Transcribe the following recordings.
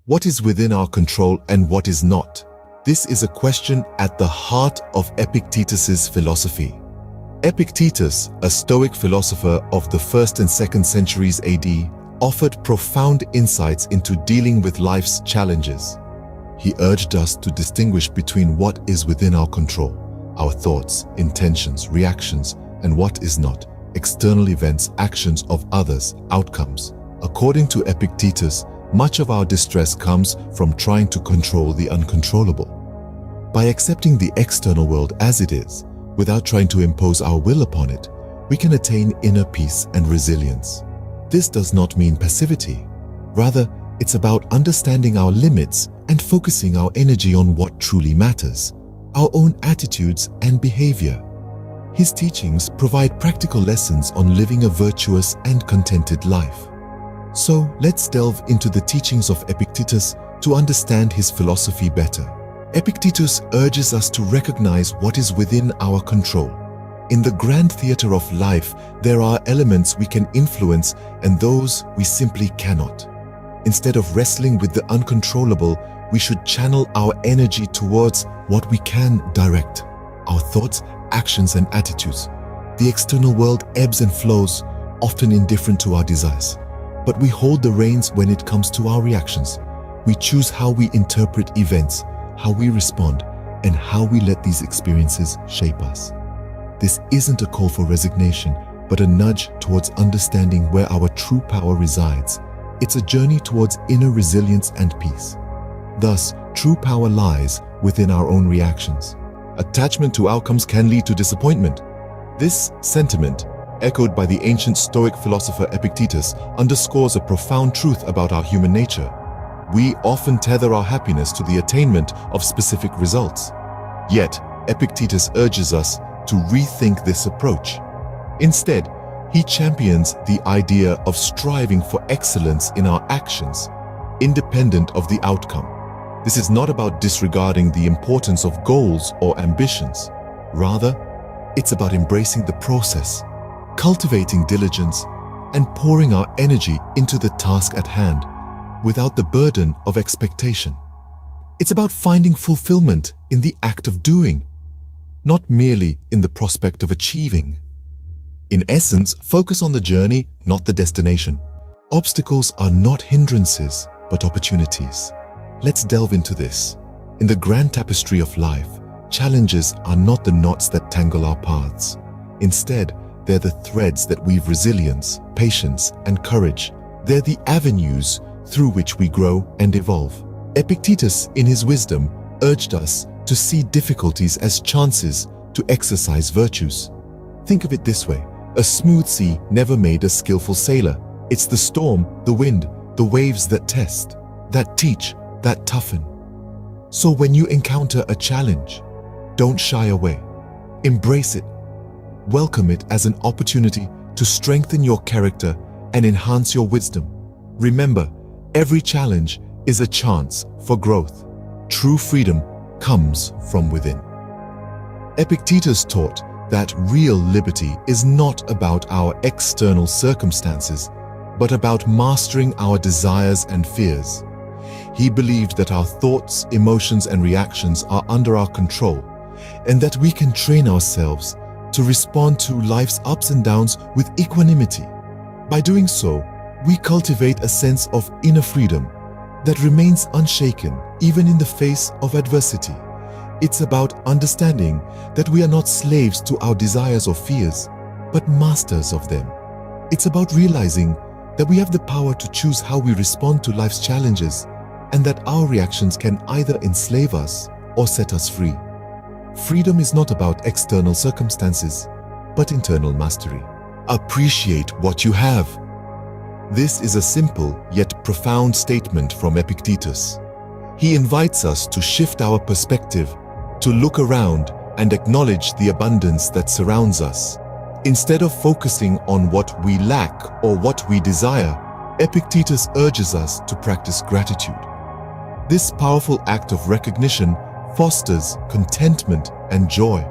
What is within our control and what is not? This is a question at the heart of Epictetus's philosophy. Epictetus, a Stoic philosopher of the 1st and 2nd centuries AD, offered profound insights into dealing with life's challenges. He urged us to distinguish between what is within our control, our thoughts, intentions, reactions, and what is not, external events, actions of others, outcomes. According to Epictetus, much of our distress comes from trying to control the uncontrollable. By accepting the external world as it is, without trying to impose our will upon it, we can attain inner peace and resilience. This does not mean passivity. Rather, it's about understanding our limits and focusing our energy on what truly matters, our own attitudes and behavior. His teachings provide practical lessons on living a virtuous and contented life. So let's delve into the teachings of Epictetus to understand his philosophy better. Epictetus urges us to recognize what is within our control. In the grand theater of life, there are elements we can influence and those we simply cannot. Instead of wrestling with the uncontrollable, we should channel our energy towards what we can direct: our thoughts, actions, and attitudes. The external world ebbs and flows, often indifferent to our desires. But we hold the reins when it comes to our reactions. We choose how we interpret events, how we respond, and how we let these experiences shape us. This isn't a call for resignation, but a nudge towards understanding where our true power resides. It's a journey towards inner resilience and peace. Thus, true power lies within our own reactions. Attachment to outcomes can lead to disappointment. This sentiment, echoed by the ancient Stoic philosopher Epictetus, underscores a profound truth about our human nature. We often tether our happiness to the attainment of specific results. Yet, Epictetus urges us to rethink this approach. Instead, he champions the idea of striving for excellence in our actions, independent of the outcome. This is not about disregarding the importance of goals or ambitions. Rather, it's about embracing the process, cultivating diligence, and pouring our energy into the task at hand without the burden of expectation. It's about finding fulfillment in the act of doing, not merely in the prospect of achieving. In essence, focus on the journey, not the destination. Obstacles are not hindrances, but opportunities. Let's delve into this. In the grand tapestry of life, challenges are not the knots that tangle our paths. Instead, they're the threads that weave resilience, patience, and courage. They're the avenues through which we grow and evolve. Epictetus, in his wisdom, urged us to see difficulties as chances to exercise virtues. Think of it this way: a smooth sea never made a skillful sailor. It's the storm, the wind, the waves that test, that teach, that toughen. So when you encounter a challenge, don't shy away. Embrace it. Welcome it as an opportunity to strengthen your character and enhance your wisdom. Remember, every challenge is a chance for growth. True freedom comes from within. Epictetus taught that real liberty is not about our external circumstances, but about mastering our desires and fears. He believed that our thoughts, emotions, and reactions are under our control, and that we can train ourselves to respond to life's ups and downs with equanimity. By doing so, we cultivate a sense of inner freedom that remains unshaken even in the face of adversity. It's about understanding that we are not slaves to our desires or fears, but masters of them. It's about realizing that we have the power to choose how we respond to life's challenges, and that our reactions can either enslave us or set us free. Freedom is not about external circumstances, but internal mastery. Appreciate what you have. This is a simple yet profound statement from Epictetus. He invites us to shift our perspective, to look around and acknowledge the abundance that surrounds us. Instead of focusing on what we lack or what we desire, Epictetus urges us to practice gratitude. This powerful act of recognition fosters contentment and joy.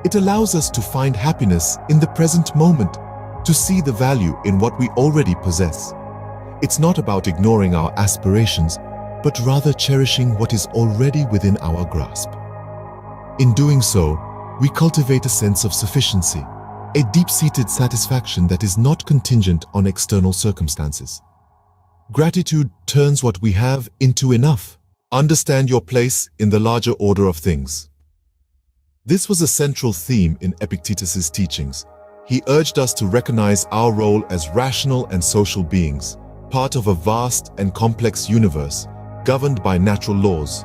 It allows us to find happiness in the present moment, to see the value in what we already possess. It's not about ignoring our aspirations, but rather cherishing what is already within our grasp. In doing so, we cultivate a sense of sufficiency, a deep-seated satisfaction that is not contingent on external circumstances. Gratitude turns what we have into enough. Understand your place in the larger order of things. This was a central theme in Epictetus's teachings. He urged us to recognize our role as rational and social beings, part of a vast and complex universe governed by natural laws.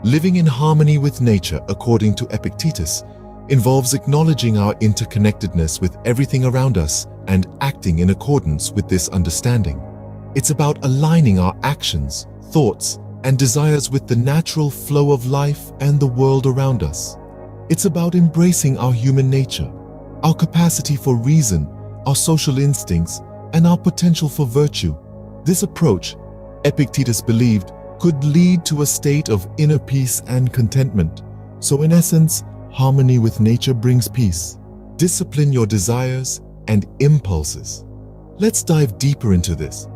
Living in harmony with nature, according to Epictetus, involves acknowledging our interconnectedness with everything around us and acting in accordance with this understanding. It's about aligning our actions, thoughts, and desires with the natural flow of life and the world around us. It's about embracing our human nature, our capacity for reason, our social instincts, and our potential for virtue. This approach, Epictetus believed, could lead to a state of inner peace and contentment. So in essence, harmony with nature brings peace. Discipline your desires and impulses. Let's dive deeper into this.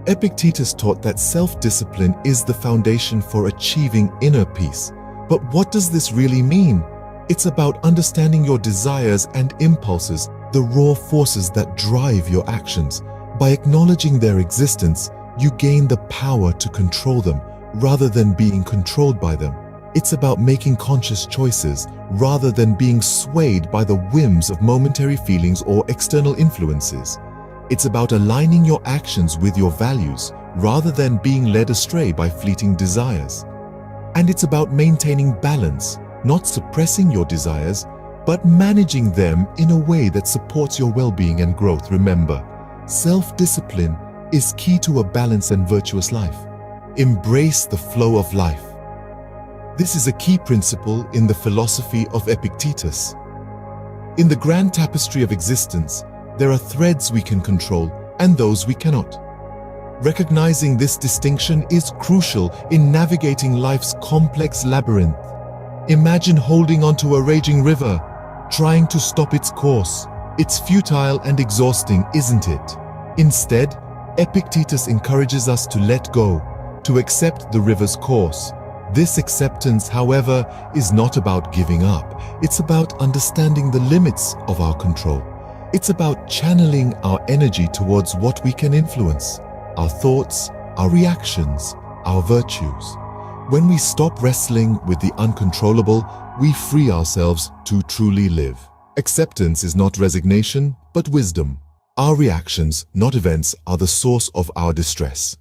Epictetus taught that self-discipline is the foundation for achieving inner peace. But what does this really mean? It's about understanding your desires and impulses, the raw forces that drive your actions. By acknowledging their existence, you gain the power to control them rather than being controlled by them. It's about making conscious choices rather than being swayed by the whims of momentary feelings or external influences. It's about aligning your actions with your values rather than being led astray by fleeting desires. And it's about maintaining balance, not suppressing your desires, but managing them in a way that supports your well-being and growth. Remember, self-discipline is key to a balanced and virtuous life. Embrace the flow of life. This is a key principle in the philosophy of Epictetus. In the grand tapestry of existence, there are threads we can control and those we cannot. Recognizing this distinction is crucial in navigating life's complex labyrinth. Imagine holding onto a raging river, trying to stop its course. It's futile and exhausting, isn't it? Instead, Epictetus encourages us to let go, to accept the river's course. This acceptance, however, is not about giving up. It's about understanding the limits of our control. It's about channeling our energy towards what we can influence, our thoughts, our reactions, our virtues. When we stop wrestling with the uncontrollable, we free ourselves to truly live. Acceptance is not resignation, but wisdom. Our reactions, not events, are the source of our distress.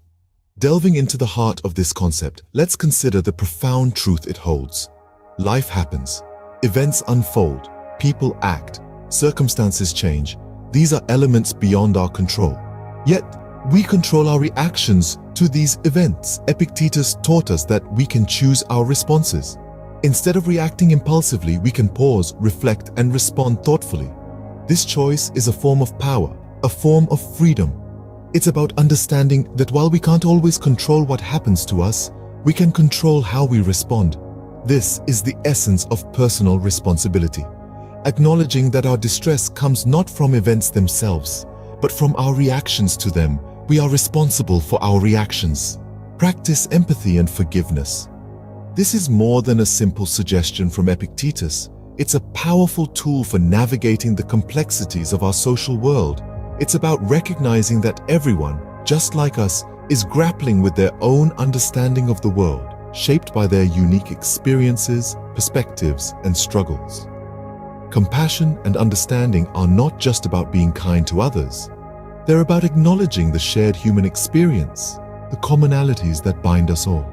Delving into the heart of this concept, let's consider the profound truth it holds. Life happens. Events unfold. People act. Circumstances change. These are elements beyond our control. Yet, we control our reactions to these events. Epictetus taught us that we can choose our responses. Instead of reacting impulsively, we can pause, reflect, and respond thoughtfully. This choice is a form of power, a form of freedom. It's about understanding that while we can't always control what happens to us, we can control how we respond. This is the essence of personal responsibility. Acknowledging that our distress comes not from events themselves, but from our reactions to them. We are responsible for our reactions. Practice empathy and forgiveness. This is more than a simple suggestion from Epictetus. It's a powerful tool for navigating the complexities of our social world. It's about recognizing that everyone, just like us, is grappling with their own understanding of the world, shaped by their unique experiences, perspectives, and struggles. Compassion and understanding are not just about being kind to others. They're about acknowledging the shared human experience, the commonalities that bind us all.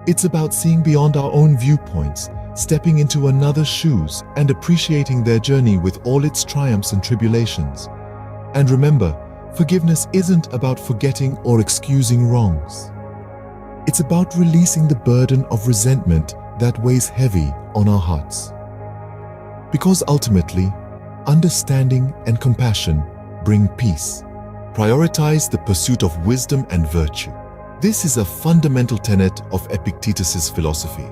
It's about seeing beyond our own viewpoints, stepping into another's shoes, and appreciating their journey with all its triumphs and tribulations. And remember, forgiveness isn't about forgetting or excusing wrongs. It's about releasing the burden of resentment that weighs heavy on our hearts. Because ultimately, understanding and compassion bring peace. Prioritize the pursuit of wisdom and virtue. This is a fundamental tenet of Epictetus's philosophy.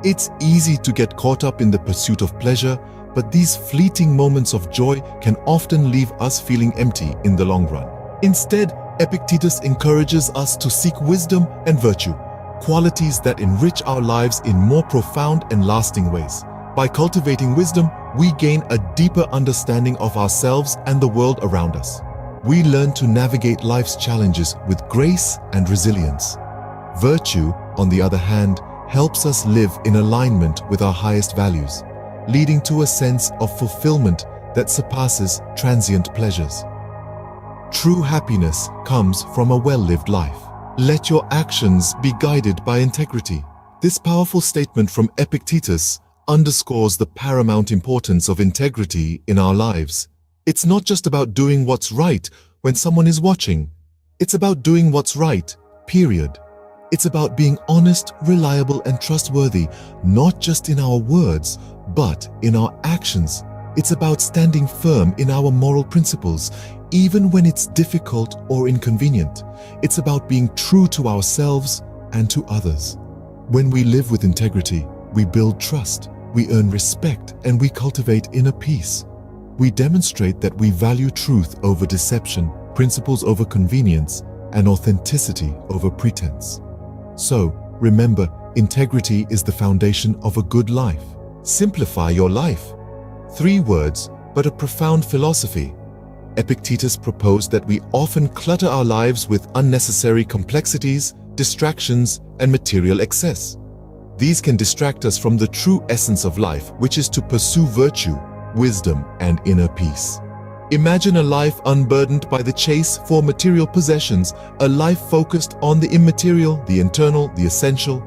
It's easy to get caught up in the pursuit of pleasure, but these fleeting moments of joy can often leave us feeling empty in the long run. Instead, Epictetus encourages us to seek wisdom and virtue, qualities that enrich our lives in more profound and lasting ways. By cultivating wisdom, we gain a deeper understanding of ourselves and the world around us. We learn to navigate life's challenges with grace and resilience. Virtue, on the other hand, helps us live in alignment with our highest values, leading to a sense of fulfillment that surpasses transient pleasures. True happiness comes from a well-lived life. Let your actions be guided by integrity. This powerful statement from Epictetus underscores the paramount importance of integrity in our lives. It's not just about doing what's right when someone is watching. It's about doing what's right, period. It's about being honest, reliable, and trustworthy, not just in our words, but in our actions. It's about standing firm in our moral principles, even when it's difficult or inconvenient. It's about being true to ourselves and to others. When we live with integrity, we build trust, we earn respect, and we cultivate inner peace. We demonstrate that we value truth over deception, principles over convenience, and authenticity over pretense. So, remember, integrity is the foundation of a good life. Simplify your life. 3 words, but a profound philosophy. Epictetus proposed that we often clutter our lives with unnecessary complexities, distractions, and material excess. These can distract us from the true essence of life, which is to pursue virtue, wisdom, and inner peace. Imagine a life unburdened by the chase for material possessions, a life focused on the immaterial, the internal, the essential.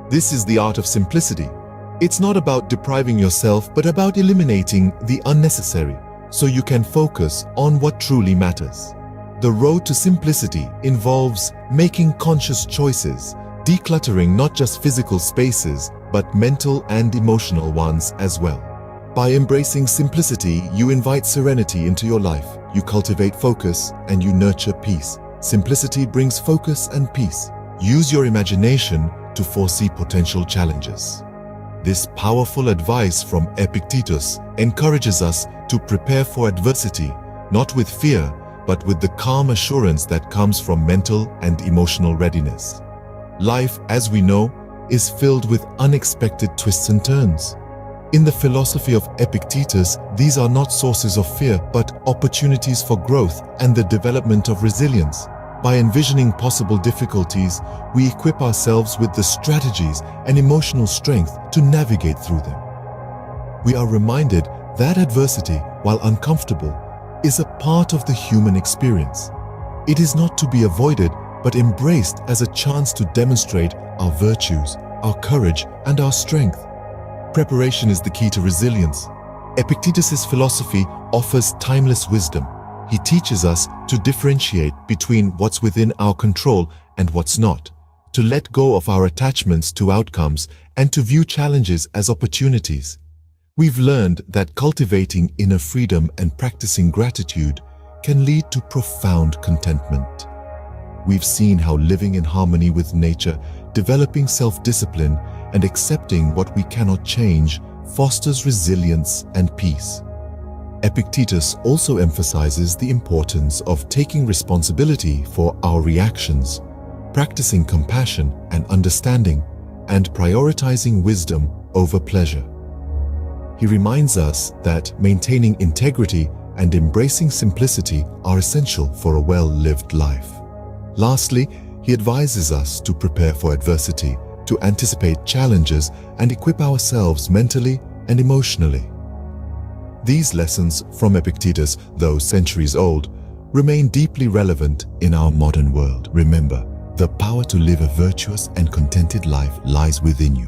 This is the art of simplicity. It's not about depriving yourself, but about eliminating the unnecessary, so you can focus on what truly matters. The road to simplicity involves making conscious choices, decluttering not just physical spaces, but mental and emotional ones as well. By embracing simplicity, you invite serenity into your life, you cultivate focus, and you nurture peace. Simplicity brings focus and peace. Use your imagination to foresee potential challenges. This powerful advice from Epictetus encourages us to prepare for adversity, not with fear, but with the calm assurance that comes from mental and emotional readiness. Life, as we know, is filled with unexpected twists and turns. In the philosophy of Epictetus, these are not sources of fear, but opportunities for growth and the development of resilience. By envisioning possible difficulties, we equip ourselves with the strategies and emotional strength to navigate through them. We are reminded that adversity, while uncomfortable, is a part of the human experience. It is not to be avoided, but embraced as a chance to demonstrate our virtues, our courage, and our strength. Preparation is the key to resilience. Epictetus's philosophy offers timeless wisdom. He teaches us to differentiate between what's within our control and what's not, to let go of our attachments to outcomes, and to view challenges as opportunities. We've learned that cultivating inner freedom and practicing gratitude can lead to profound contentment. We've seen how living in harmony with nature, developing self-discipline, and accepting what we cannot change fosters resilience and peace. Epictetus also emphasizes the importance of taking responsibility for our reactions, practicing compassion and understanding, and prioritizing wisdom over pleasure. He reminds us that maintaining integrity and embracing simplicity are essential for a well-lived life. Lastly, he advises us to prepare for adversity, to anticipate challenges, and equip ourselves mentally and emotionally. These lessons from Epictetus, though centuries old, remain deeply relevant in our modern world. Remember, the power to live a virtuous and contented life lies within you.